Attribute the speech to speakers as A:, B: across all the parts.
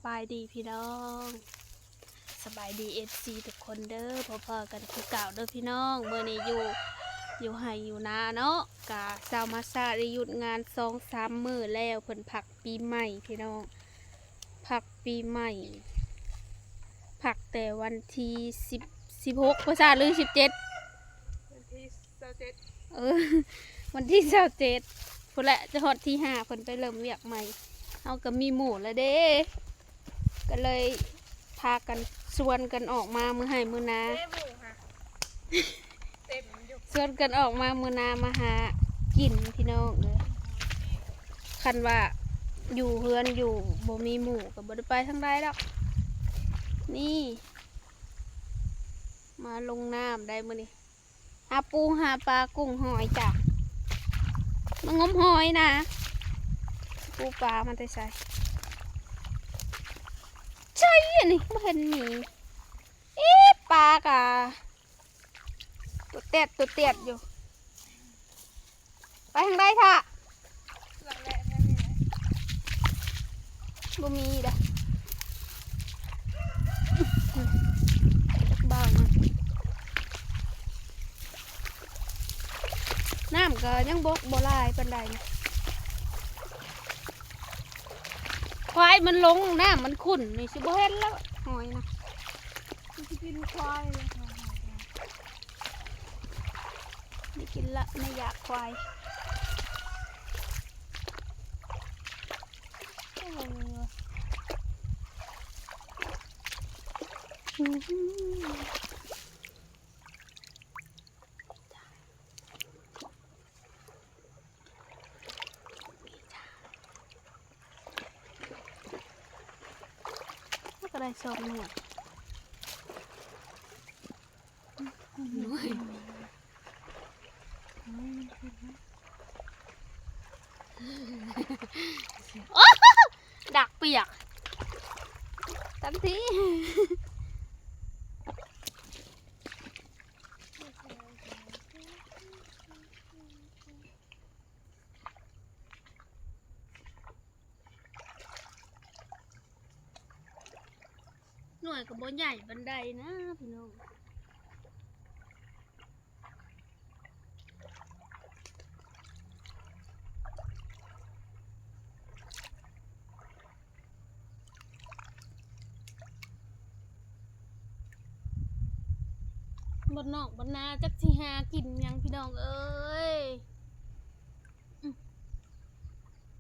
A: บายดีพี่น้องสบายดีFCทุกคนเด้อพอๆกันคือเก่าเด้อพี่น้องเมื่อนี้อยู่ไห้อยู่นาเนาะกะชาวมาซาได้หยุดงาน2-3 มื้อแล้วเพิ่นพักปีใหม่พี่น้องพักปีใหม่พักแต่วันที่16ภาษาหรือ17
B: วันที่27
A: วันที่27พุ่นแหละจะฮอดที่5เพิ่นไปเริ่มเวียกใหม่เฮาก็มีหมู่แล้วเด้ก็เลยพากันชวนกันออกมามื้อให้มื้อนา
B: เต็มอยู่ค่ะเต็มอยู่
A: ชวนกันออกมามื้อนามาหากินพี่น้องเลยคันว่าอยู่เฮือนอยู่บ่มีหมู่ก็บ่ได้ไปทางใดดอกนี่มาลงน้ำได้มื้อนี้หาปูหาปลากุ้งหอยจ้ะมางมหอยนะปูปลามันได้ใส่ใช่อันนี้ไม่เห็นมีปลากะตัวเตียดอยู่ไปทางใดค่ะ
B: หลังแหละแค่นี้นะ
A: บ่มีเด้อบ้ามาน้ำก็ยังบกบ่ลายปานใดนะควายมันลงน้ำมันขุ่นนี่สิบ่เห็นแล้วหอยนะ
B: มันจะกินควายเลยค่ะ
A: ไม่กินละไม่อยากควายก็ได้สองหน่วยดักเปียกทันทีหน่วยกับบ่ใหญ่บันไดนะพี่น้องบนนอกบนนาจักสิหากินยังพี่น้องเอ้ย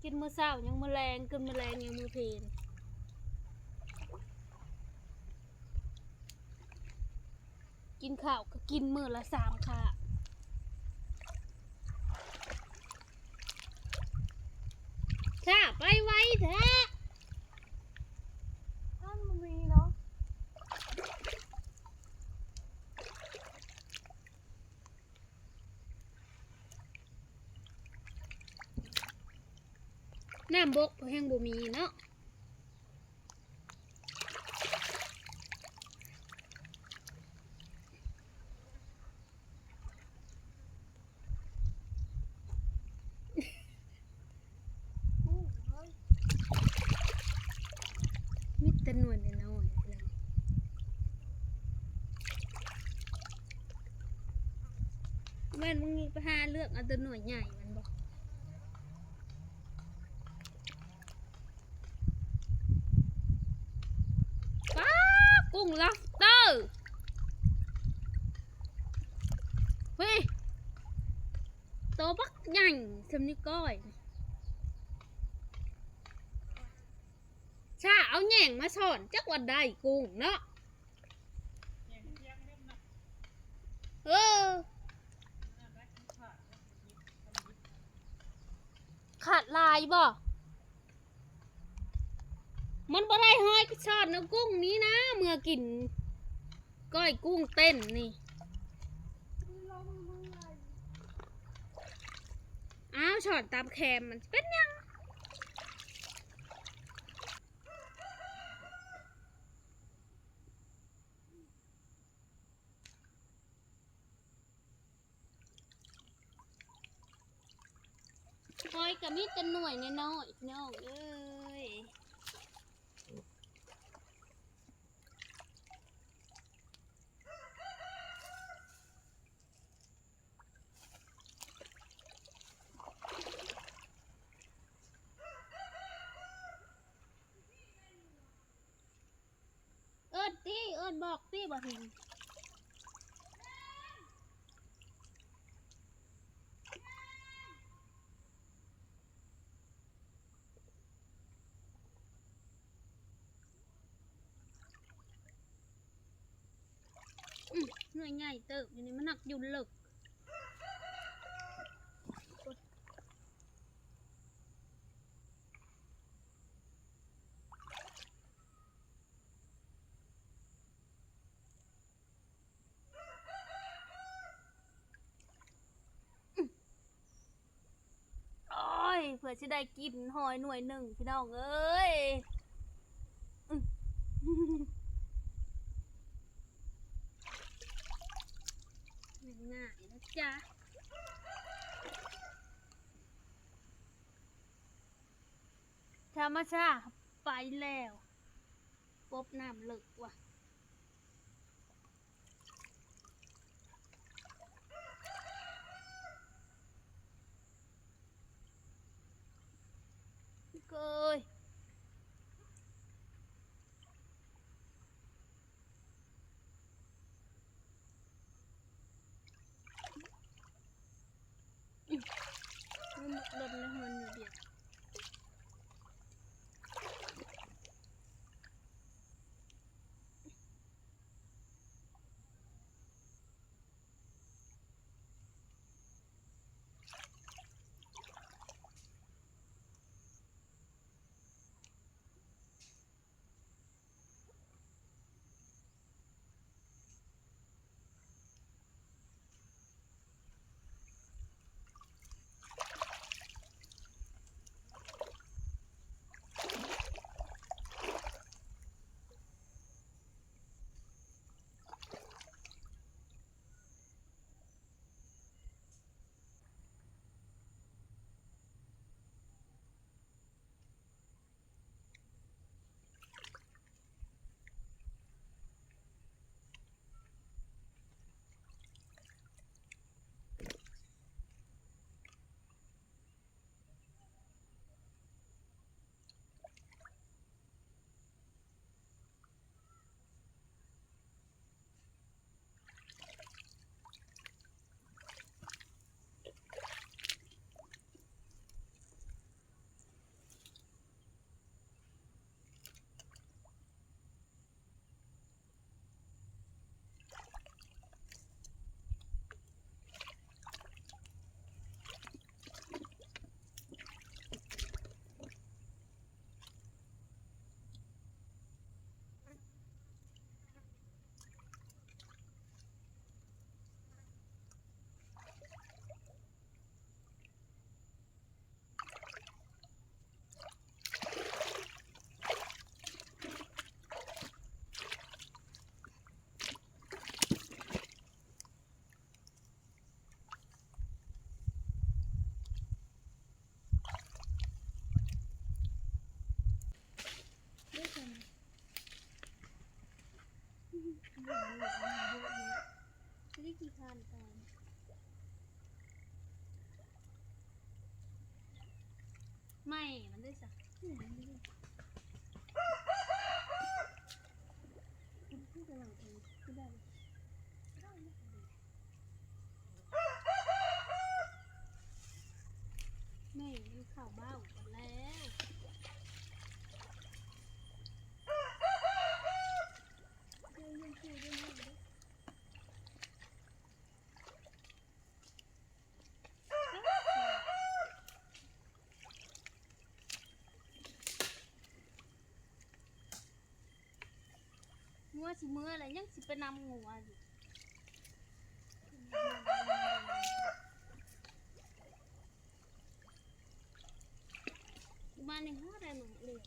A: กินมื้อเช้ายังมื้อแลงกินมื้อแลงยังมื้อเพลนกินข้าวก็กินมื้อละ3 ค่ะค่ะไปไว้แท้
B: ท่านมันมีเนาะ
A: น้ำบกแห้งบ่มีเนาะมิตรหน่วยน้อยๆแล้วแม่นมึงไปหาเลือกเอาตัวหน่วยใหญ่มันบอกป้ากุ้งล็อบสเตอร์เฮ้ยโตบักใหญ่สำนี้ก้อยชาเอาแหน่งมาสอนจักวันได้กุ้งเนาะเออขาดลายบ่มันบ่ได้ห้อยสอนนะกุ้งนี้นะเมื่อกินก้อยกุ้งเต้นนี่อ้าวสอนตามแคมมันเป็นยังหอยกับมีแต่หน่วยน้อยๆน้องเอ้ย บ่เห็นหน่วยใหญ่เติบอยู่นี่มันหนักอยู่เลิกโอ้ยเผื่อจะได้กินหอยหน่วยหนึ่งพี่น้องเอ้ยง่ายๆนะจ๊ะธรรมชาติไปแล้วปบน้ำเลิกว่ะเกยมันหล่นในหัวอยู่เดียวไม่ได้กี่คันตอนไม่มันได้สักพูดกำลังเองพูดได้ไม่มีข่าวบ้ากันแล้วงัวสิมืออะไรยังสิไปนำงัวอยู่มาในห้ออะไรหนูเลย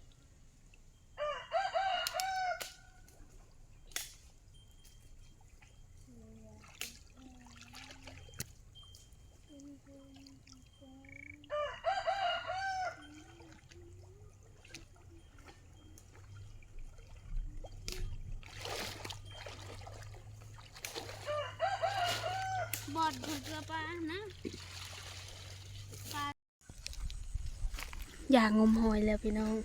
A: บอดถูกกระปานะปลาอย่างงมหอยแล้วพี่น้อง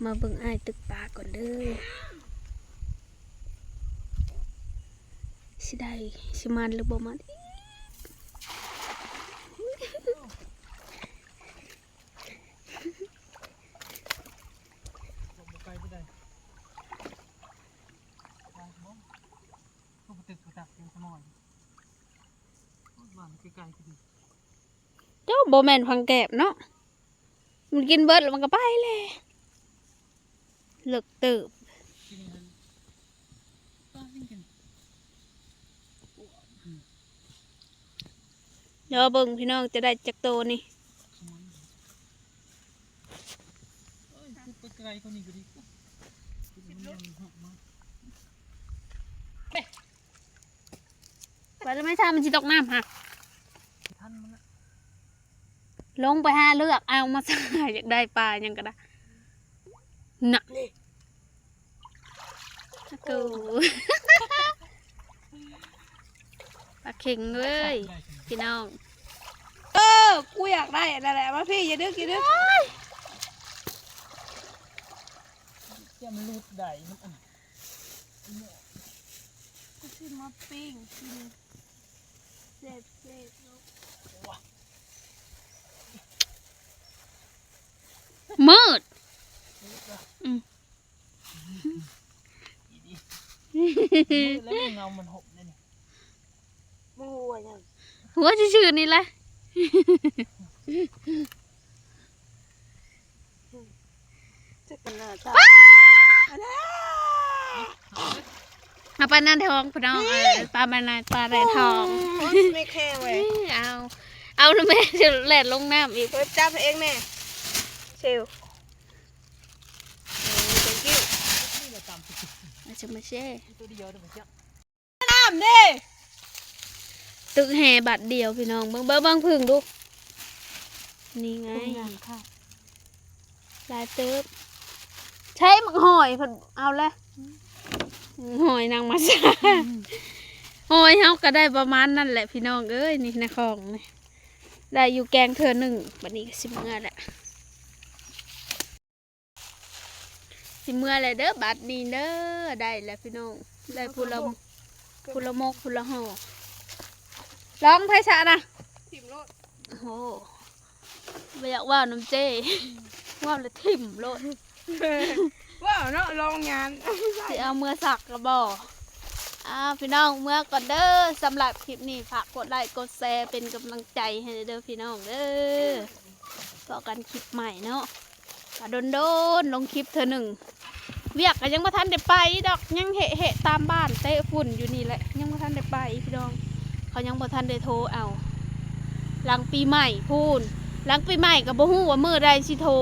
A: มาเบิ่งอ้ายตึกปลาก่อนเด้อ สิได้สิมันหรือบ่มันเจ้าบ่แม่นพังแกบเนาะมันกินเบิดแล้วมันก็ไปเลยเลิกเติบเดี๋ยวเบิ่งพี่น้องจะได้จักโตนี่ ไปแล้วไม่ทราบมันจะตกน้ำค่ะลงไปหาเลือกเอามาใส่อยากได้ปลายังก็ได้น่ะกูปลาเข่งเลยพี่น้อง
B: กูอยากได้อะไรแหละมาพี่อย่าดึก
C: มันรูดได้มัน
B: กูซื้อมาปิ้งกินเจ็บลูก
A: มืด
C: แล้วเงามันหกเลยนี่
B: มึงหัวยัง
A: หัวชื่อๆนี่แหละ
B: จะกันหน้าตา
A: เอาปลาหน้าทองพี่น้องปลาในทอง
B: ไม่แข็งเว้ย
A: เอาแล้วแม่จะแหลดลงน้ำอีก
B: เปิดจับเองแน่เชลthank you
A: อาจจะมาเช่
C: ตัวเดียวเดี๋ยวมันจะ
B: น้ำดิ
A: ตึกแห่บัตรเดียวพี่น้องเบิ้งพึ่งดูนี่ไงลายเติบใช้หมักหอยเพิ่นเอาเลยหอยนางมาซาหอยเฮาก็ได้ประมาณนั่นแหละพี่น้องเอ้ยนี่ในคลองนี่ได้อยู่แกงเธอหนึ่งบัดนี้ก็สิเมื่อแหละสิเมื่อเลยเด้อบัดนี้เด้อได้แล้วพี่น้องได้พูละมกพูละห่อร้องไพศาลนะ
B: ทิมโลด
A: โอ้โหไม่อยากว่าน้ำเจ้ว่าเลยทิ่มโลด
B: ว้าวเนาะลองงาน
A: สิเอาเมื่อสักกระบอกพี่น้องเมื่อก่อนเด้อสำหรับคลิปนี้ฝากกดไลค์กดแชร์เป็นกำลังใจให้เด้อพี่น้องเด้อต่อกันคลิปใหม่เนาะก็โดนลงคลิปเธอหนึ่งเวียกก็ยังไม่ทันได้ไปดอกยังเหะตามบ้านเตะฝุ่นอยู่นี่แหละยังไม่ทันได้ไปพี่น้องเขายังไม่ทันได้โทรเอาหลังปีใหม่พูนหลังปีใหม่ก็บ่ฮู้ว่ามื้อใดสิโทร